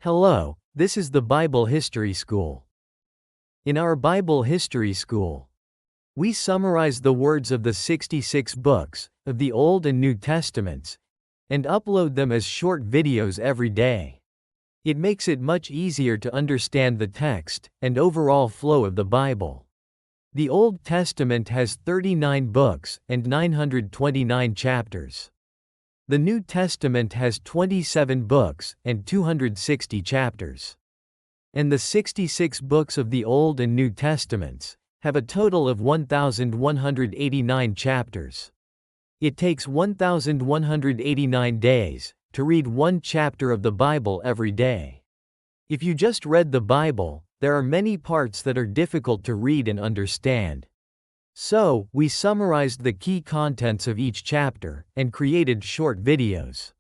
Hello, this is the Bible History School. In our Bible History School, we summarize the words of the 66 books of the Old and New Testaments and upload them as short videos every day. It makes it much easier to understand the text and overall flow of the Bible. The Old Testament has 39 books and 929 chapters. The New Testament has 27 books and 260 chapters. And the 66 books of the Old and New Testaments have a total of 1,189 chapters. It takes 1,189 days to read one chapter of the Bible every day. If you just read the Bible, there are many parts that are difficult to read and understand. So, we summarized the key contents of each chapter and created short videos.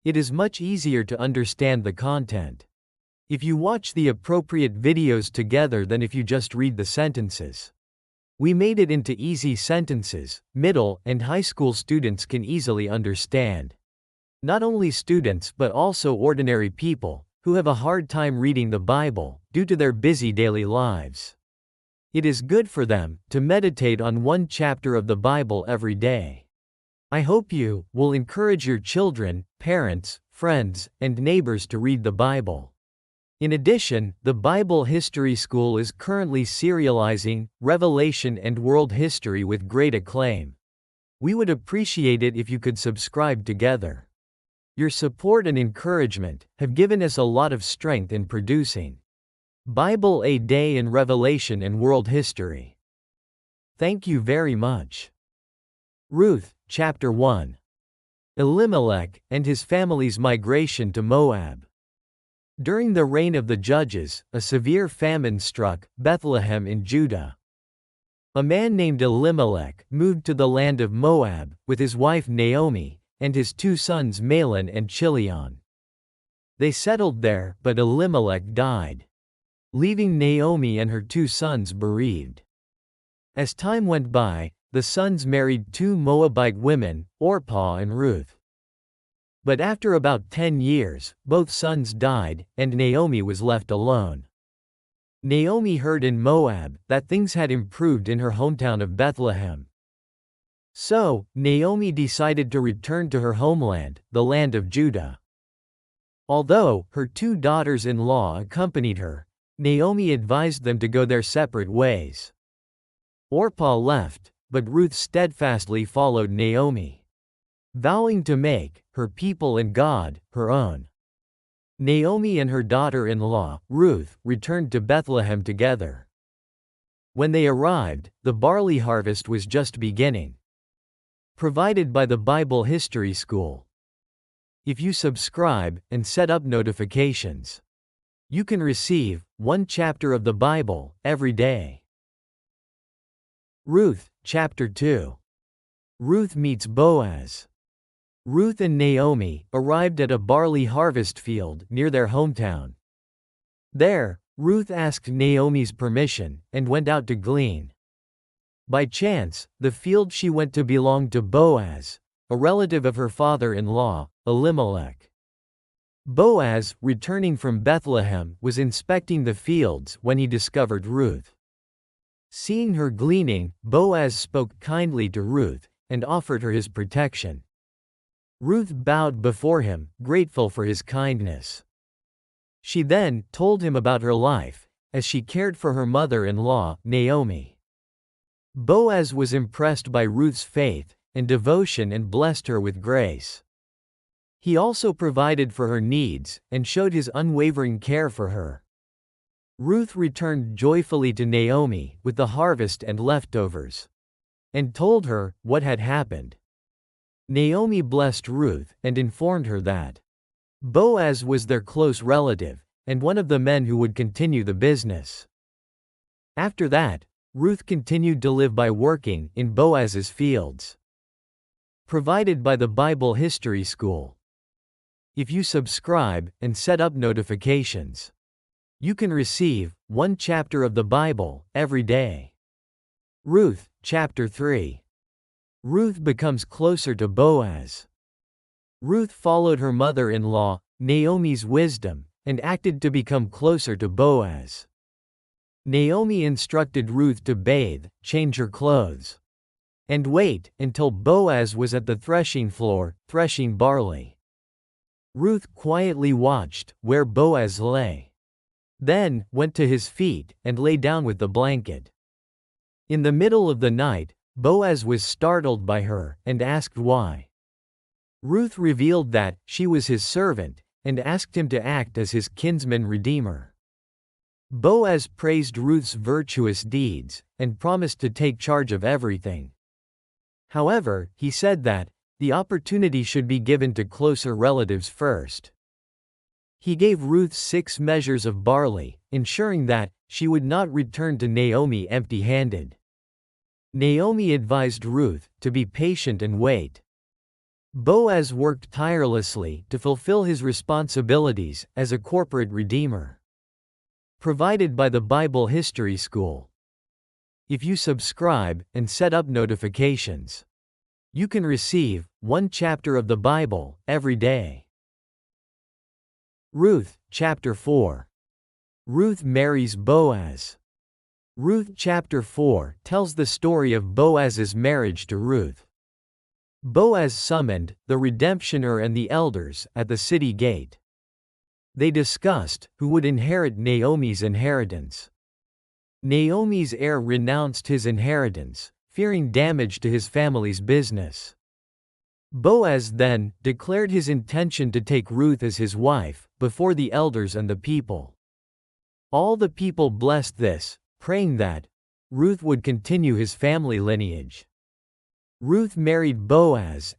It is much easier to understand the content if you watch the appropriate videos together than if you just read the sentences. We made it into easy sentences, middle and high school students can easily understand. Not only students but also ordinary people who have a hard time reading the Bible due to their busy daily lives. It is good for them to meditate on one chapter of the Bible every day. I hope you will encourage your children, parents, friends, and neighbors to read the Bible. In addition, the Bible History School is currently serializing Revelation and World History with great acclaim. We would appreciate it if you could subscribe together. Your support and encouragement have given us a lot of strength in producing Bible A Day in Revelation and World History. Thank you very much. Ruth, Chapter 1. Elimelech and his family's migration to Moab. During the reign of the judges, a severe famine struck Bethlehem in Judah. A man named Elimelech moved to the land of Moab with his wife Naomi and his two sons Mahlon and Chilion. They settled there, but Elimelech died, leaving Naomi and her two sons bereaved. As time went by, the sons married two Moabite women, Orpah and Ruth. But after about 10 years, both sons died, and Naomi was left alone. Naomi heard in Moab that things had improved in her hometown of Bethlehem. So, Naomi decided to return to her homeland, the land of Judah. Although her two daughters-in-law accompanied her, Naomi advised them to go their separate ways. Orpah left, but Ruth steadfastly followed Naomi, vowing to make her people and God her own. Naomi and her daughter-in-law, Ruth, returned to Bethlehem together. When they arrived, the barley harvest was just beginning. Provided by the Bible History School. If you subscribe and set up notifications, you can receive one chapter of the Bible every day. Ruth, Chapter 2. Ruth meets Boaz. Ruth and Naomi arrived at a barley harvest field near their hometown. There, Ruth asked Naomi's permission and went out to glean. By chance, the field she went to belonged to Boaz, a relative of her father-in-law, Elimelech. Boaz, returning from Bethlehem, was inspecting the fields when he discovered Ruth. Seeing her gleaning, Boaz spoke kindly to Ruth and offered her his protection. Ruth bowed before him, grateful for his kindness. She then told him about her life as she cared for her mother-in-law, Naomi. Boaz was impressed by Ruth's faith and devotion and blessed her with grace. He also provided for her needs and showed his unwavering care for her. Ruth returned joyfully to Naomi with the harvest and leftovers, and told her what had happened. Naomi blessed Ruth and informed her that Boaz was their close relative and one of the men who would continue the business. After that, Ruth continued to live by working in Boaz's fields. Provided by the Bible History School. If you subscribe and set up notifications, you can receive one chapter of the Bible every day. Ruth, Chapter 3. Ruth becomes closer to Boaz. Ruth followed her mother-in-law, Naomi's wisdom, and acted to become closer to Boaz. Naomi instructed Ruth to bathe, change her clothes, and wait until Boaz was at the threshing floor, threshing barley. Ruth quietly watched where Boaz lay, then went to his feet and lay down with the blanket. In the middle of the night, Boaz was startled by her and asked why. Ruth revealed that she was his servant and asked him to act as his kinsman redeemer. Boaz praised Ruth's virtuous deeds and promised to take charge of everything. However, he said that the opportunity should be given to closer relatives first. He gave Ruth 6 measures of barley, ensuring that she would not return to Naomi empty-handed. Naomi advised Ruth to be patient and wait. Boaz worked tirelessly to fulfill his responsibilities as a corporate redeemer. Provided by the Bible History School. If you subscribe and set up notifications, you can receive 1 chapter of the Bible every day. Ruth, chapter 4. Ruth marries Boaz. Ruth chapter 4 tells the story of Boaz's marriage to Ruth. Boaz summoned the redemptioner and the elders at the city gate. They discussed who would inherit Naomi's inheritance. Naomi's heir renounced his inheritance, fearing damage to his family's business. Boaz then declared his intention to take Ruth as his wife before the elders and the people. All the people blessed this, praying that Ruth would continue his family lineage. Ruth married Boaz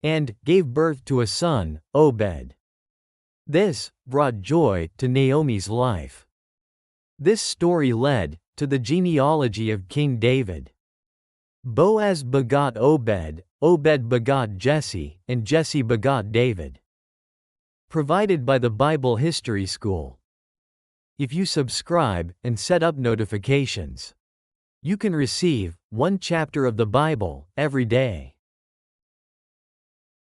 and gave birth to a son, Obed. This brought joy to Naomi's life. This story led to the genealogy of King David. Boaz begot Obed, Obed begot Jesse, and Jesse begot David. Provided by the Bible History School. If you subscribe and set up notifications, you can receive 1 chapter of the Bible every day.